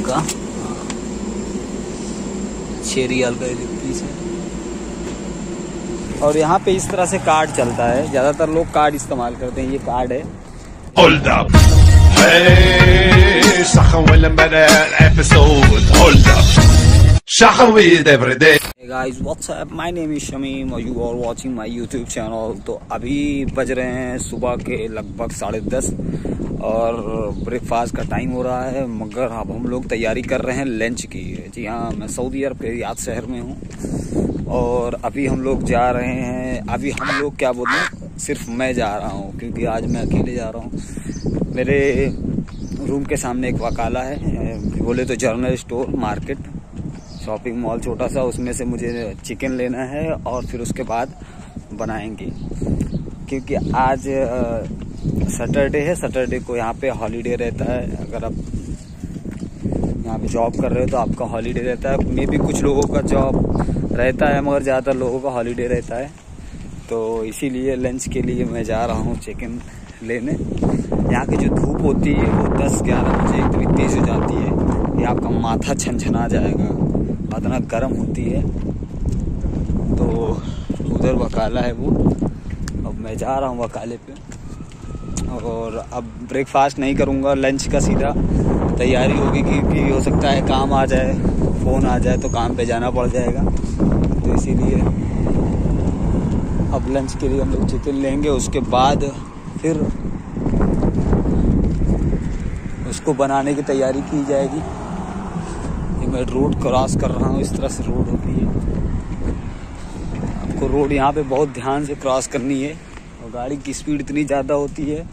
का, 6 रियाल का एक पीस है। और यहाँ पे इस तरह से कार्ड चलता है, ज़्यादातर लोग कार्ड इस्तेमाल करते हैं। ये कार्ड है। Hold up. Hey, Shahawil episode. Hold up. Shahawil every day. Hey guys, what's up? My name is Shamim और you are watching my YouTube channel। तो अभी बज रहे हैं सुबह के लगभग 10:30 और ब्रेकफास्ट का टाइम हो रहा है, मगर अब हम लोग तैयारी कर रहे हैं लंच की। जी हाँ, मैं सऊदी अरब के रियाद शहर में हूँ और अभी हम लोग जा रहे हैं। अभी हम लोग क्या बोलूँ, सिर्फ मैं जा रहा हूँ क्योंकि आज मैं अकेले जा रहा हूँ। मेरे रूम के सामने एक वकाला है, बोले तो general store market shopping mall छोटा सा, उसमें से मुझे चिकन लेना है और फिर उसके बाद बनाएंगे। क्योंकि आज सैटरडे है, सैटरडे को यहाँ पे हॉलीडे रहता है। अगर आप यहाँ पे जॉब कर रहे हो तो आपका हॉलीडे रहता है। मे भी कुछ लोगों का जॉब रहता है मगर ज़्यादातर लोगों का हॉलीडे रहता है। तो इसीलिए लंच के लिए मैं जा रहा हूँ चिकन लेने। यहाँ की जो धूप होती है वो 10-11 बजे इतनी तेज़ हो जाती है कि आपका माथा छनछना जाएगा, इतना गर्म होती है। तो उधर वकाला है वो, अब मैं जा रहा हूँ वकाले पे। और अब ब्रेकफास्ट नहीं करूँगा, लंच का सीधा तैयारी होगी क्योंकि हो सकता है काम आ जाए, फ़ोन आ जाए तो काम पे जाना पड़ जाएगा। तो इसीलिए अब लंच के लिए हम लोग चिकन लेंगे, उसके बाद फिर उसको बनाने की तैयारी की जाएगी। मैं रोड क्रॉस कर रहा हूँ, इस तरह से रोड होती है। आपको रोड यहाँ पे बहुत ध्यान से क्रॉस करनी है और गाड़ी की स्पीड इतनी ज़्यादा होती है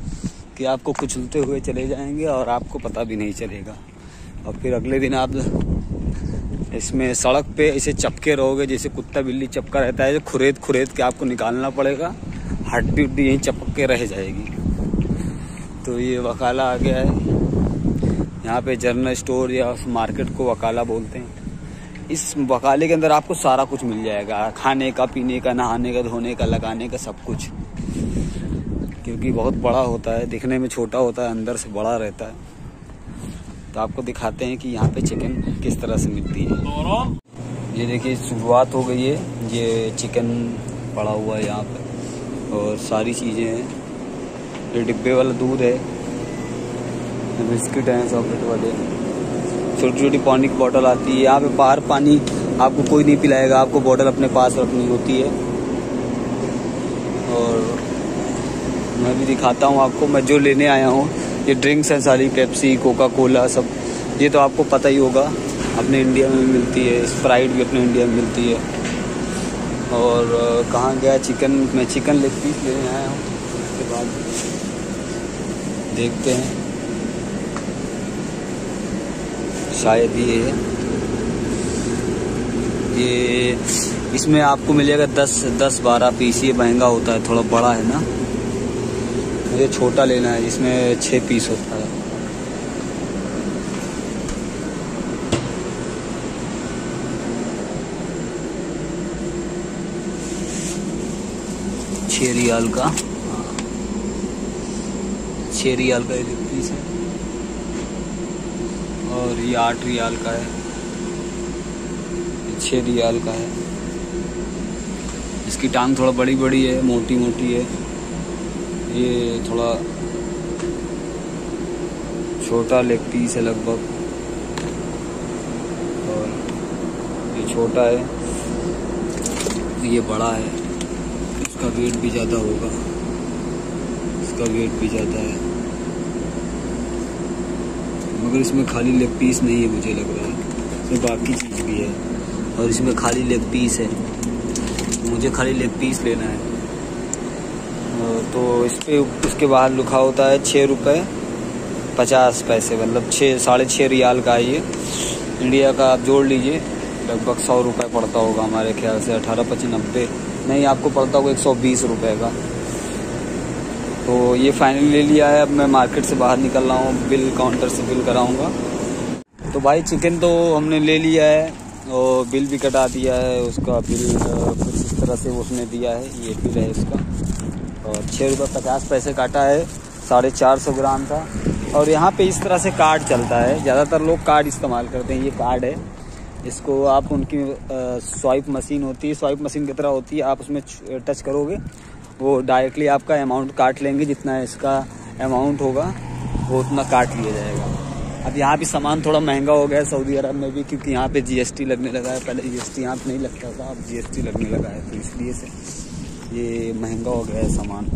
कि आपको कुचलते हुए चले जाएंगे और आपको पता भी नहीं चलेगा। और फिर अगले दिन आप इसमें सड़क पे ऐसे चपके रहोगे जैसे कुत्ता बिल्ली चपका रहता है, खुरेद के आपको निकालना पड़ेगा, हड्डी उड्डी यहीं चपक के रह जाएगी। तो ये वकाला आ गया है। यहाँ पे जनरल स्टोर या मार्केट को वकाला बोलते हैं। इस वकाले के अंदर आपको सारा कुछ मिल जाएगा, खाने का, पीने का, नहाने का, धोने का, लगाने का, सब कुछ। क्योंकि बहुत बड़ा होता है, दिखने में छोटा होता है, अंदर से बड़ा रहता है। तो आपको दिखाते हैं कि यहाँ पे चिकन किस तरह से मिलती है। ये देखिए शुरुआत हो गई है, ये चिकन पड़ा हुआ है यहाँ पे और सारी चीज़ें हैं। ये डिब्बे वाला दूध है, बिस्किट हैं, चॉकलेट वाले, छोटी छोटी पानी की बोतल आती है। यहाँ पे बाहर पानी आपको कोई नहीं पिलाएगा, आपको बोतल अपने पास रखनी होती है। और मैं भी दिखाता हूँ आपको, मैं जो लेने आया हूँ। ये ड्रिंक्स हैं सारी, पेप्सी, कोका कोला, सब ये तो आपको पता ही होगा, अपने इंडिया में मिलती है। स्प्राइट भी अपने इंडिया में मिलती है। और कहाँ गया चिकन, मैं चिकन लेग पीस लेने आया हूँ। उसके बाद देखते हैं, शायद ये इसमें आपको मिलेगा 10-12 पीस। ये महंगा होता है, थोड़ा बड़ा है ना, मुझे छोटा लेना है, इसमें 6 पीस होता है। छह रियाल का 6 रियाल का एक पीस है और ये 8 रियाल का है, 6 रियाल का है। इसकी टांग थोड़ा बड़ी बड़ी है, मोटी मोटी है। ये थोड़ा छोटा लेग पीस है लगभग, और ये छोटा है, ये बड़ा है। इसका वेट भी ज़्यादा होगा, इसका वेट भी ज़्यादा है। मगर इसमें खाली लेग पीस नहीं है, मुझे लग रहा है इसमें बाकी चीज़ भी है। और इसमें खाली लेग पीस है, मुझे खाली लेग पीस लेना है। तो इस पे उसके बाहर लिखा होता है 6 रुपये 50 पैसे, मतलब 6.5 रियाल का है। ये इंडिया का आप जोड़ लीजिए, लगभग 100 रुपये पड़ता होगा हमारे ख्याल से। 18-25-90 नहीं, आपको पड़ता होगा 120 रुपये का। तो ये फाइनली ले लिया है। अब मैं मार्केट से बाहर निकल रहा हूँ, बिल काउंटर से बिल कराऊंगा। तो भाई चिकन तो हमने ले लिया है और बिल भी कटा दिया है। उसका बिल कुछ इस तरह से उसने दिया है, ये बिल है इसका। और 6 रुपये 50 पैसे काटा है, 450 ग्राम था। और यहाँ पे इस तरह से कार्ड चलता है, ज़्यादातर लोग कार्ड इस्तेमाल करते हैं। ये कार्ड है, इसको आप उनकी स्वाइप मशीन होती है, स्वाइप मशीन की तरह होती है, आप उसमें टच करोगे वो डायरेक्टली आपका अमाउंट काट लेंगे, जितना इसका अमाउंट होगा वो उतना काट लिया जाएगा। अब यहाँ भी सामान थोड़ा महंगा हो गया है सऊदी अरब में भी, क्योंकि यहाँ पे जीएसटी लगने लगा है। पहले जीएसटी यहाँ पे नहीं लगता था, अब जीएसटी लगने लगा है, तो इसलिए से ये महंगा हो गया है सामान।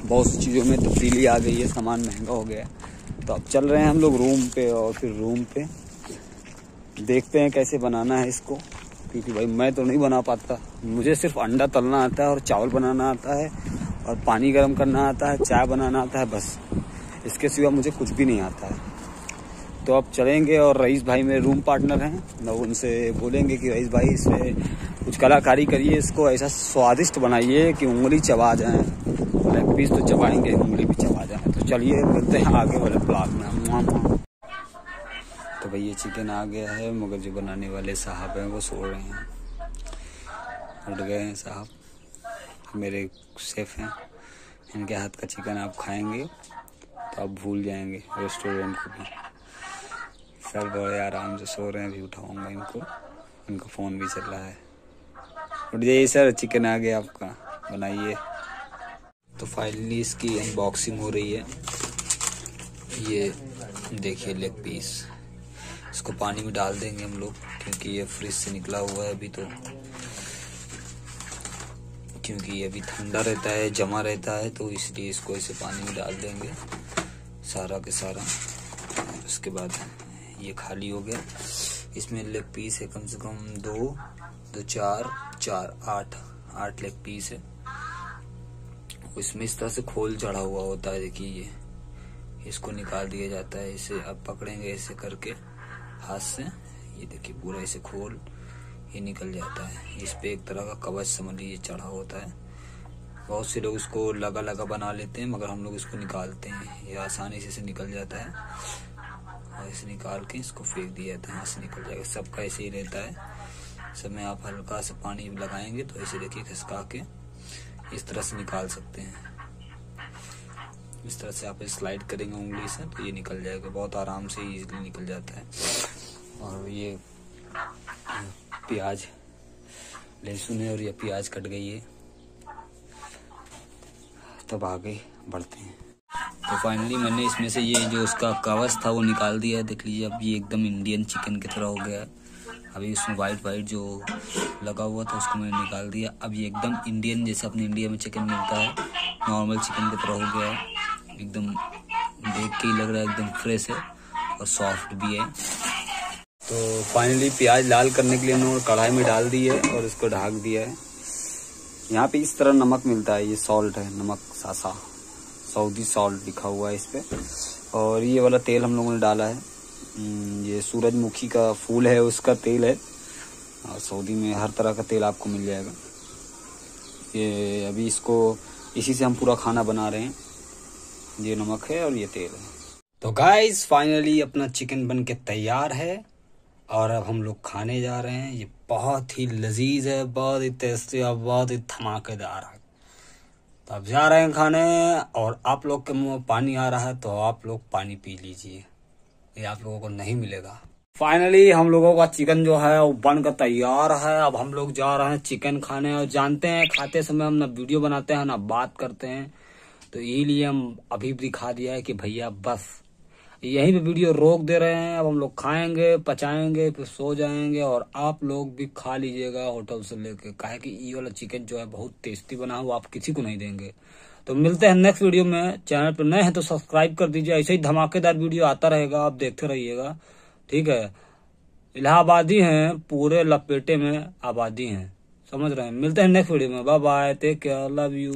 बहुत सी चीज़ों में तब्दीली आ गई है, सामान महंगा हो गया है। तो अब चल रहे हैं हम लोग रूम पे, और फिर रूम पे देखते हैं कैसे बनाना है इसको, क्योंकि भाई मैं तो नहीं बना पाता। मुझे सिर्फ अंडा तलना आता है और चावल बनाना आता है और पानी गर्म करना आता है, चाय बनाना आता है, बस इसके सिवा मुझे कुछ भी नहीं आता है। तो अब चलेंगे, और रईस भाई मेरे रूम पार्टनर हैं, तो उनसे बोलेंगे कि रईस भाई इसमें कुछ कलाकारी करिए, इसको ऐसा स्वादिष्ट बनाइए कि उंगली चबा जाए। लेग पीस तो चबाएंगे, उंगली भी चबा जाए। तो चलिए मिलते हैं आगे वाले ब्लॉग में। तो भाई ये चिकन आ गया है, मगर जो बनाने वाले साहब हैं वो सो रहे हैं, उठ गए हैं साहब। मेरे शेफ हैं, इनके हाथ का चिकन आप खाएंगे तो आप भूल जाएंगे रेस्टोरेंट को भी। सब बड़े आराम से सो रहे हैं, अभी उठाऊंगा इनको, इनका फ़ोन भी चल रहा है। उठ जाइए सर, चिकन आ गया आपका, बनाइए। तो फाइनली इसकी अनबॉक्सिंग हो रही है। ये देखिए लेग पीस, इसको पानी में डाल देंगे हम लोग, क्योंकि ये फ्रिज से निकला हुआ है अभी, तो क्योंकि ये अभी ठंडा रहता है, जमा रहता है, तो इसलिए इसको ऐसे पानी में डाल देंगे सारा के सारा। उसके बाद ये खाली हो गया। इसमें लेग पीस है कम से कम 2, 4, 8 लेग पीस है। इसमें इस तरह से खोल चढ़ा हुआ होता है, देखिए ये, इसको निकाल दिया जाता है। इसे अब पकड़ेंगे ऐसे करके हाथ से, ये देखिए पूरा ऐसे खोल ये निकल जाता है। इस पे एक तरह का कवच समझ लीजिए चढ़ा होता है। बहुत से लोग इसको लगा बना लेते हैं, मगर हम लोग इसको निकालते हैं, ये आसानी से इसे निकल जाता है। और इसे निकाल के इसको फेंक दिया जाता है, हाथ से निकल जाएगा। सबका ऐसे ही रहता है। सब में आप हल्का सा पानी लगाएंगे तो ऐसे देखिए खिसका के इस तरह से निकाल सकते हैं। इस तरह से आप स्लाइड करेंगे उंगली से तो ये निकल जाएगा, बहुत आराम से इजीली निकल जाता है। और ये प्याज लहसुन है, और ये प्याज कट गई है। तब आगे बढ़ते हैं। तो फाइनली मैंने इसमें से ये जो उसका कवच था वो निकाल दिया है, देख लीजिए। अब ये एकदम इंडियन चिकन की तरह हो गया है। अभी उसमें वाइट जो लगा हुआ था उसको मैंने निकाल दिया। अब ये एकदम इंडियन, जैसे अपने इंडिया में चिकन मिलता है, नॉर्मल चिकन की तरह हो गया है। एकदम देख के ही लग रहा है एकदम फ्रेश है और सॉफ्ट भी है। तो फाइनली प्याज लाल करने के लिए हमने कढ़ाई में डाल दी है और इसको ढक दिया है। यहाँ पे इस तरह नमक मिलता है, ये सॉल्ट है, नमक सासा, सऊदी सॉल्ट लिखा हुआ है इस पे। और ये वाला तेल हम लोगों ने डाला है, ये सूरजमुखी का फूल है उसका तेल है, और सऊदी में हर तरह का तेल आपको मिल जाएगा। ये अभी इसको इसी से हम पूरा खाना बना रहे हैं। ये नमक है और ये तेल है। तो गाइस फाइनली अपना चिकन बन के तैयार है, और अब हम लोग खाने जा रहे हैं। ये बहुत ही लजीज है, बहुत ही टेस्टी और बहुत ही धमाकेदार है। तो अब जा रहे हैं खाने, और आप लोग के मुंह में पानी आ रहा है तो आप लोग पानी पी लीजिए, ये आप लोगों को नहीं मिलेगा। फाइनली हम लोगों का चिकन जो है वो बनकर तैयार है। अब हम लोग जा रहे हैं चिकन खाने, और जानते हैं खाते समय हम ना वीडियो बनाते हैं ना बात करते हैं, तो इसीलिए हम अभी दिखा दिया है कि भैया बस यहीं पे वीडियो रोक दे रहे हैं। अब हम लोग खाएंगे, पचाएंगे, फिर सो जाएंगे, और आप लोग भी खा लीजिएगा होटल से लेके, काहे कि ये वाला चिकन जो है बहुत टेस्टी बना हुआ, आप किसी को नहीं देंगे। तो मिलते हैं नेक्स्ट वीडियो में। चैनल पर नए हैं तो सब्सक्राइब कर दीजिए, ऐसे ही धमाकेदार वीडियो आता रहेगा, आप देखते रहिएगा, ठीक है। इलाहाबादी हैं, पूरे लपेटे में आबादी हैं, समझ रहे हैं। मिलते हैं नेक्स्ट वीडियो में, bye bye, take care, love you.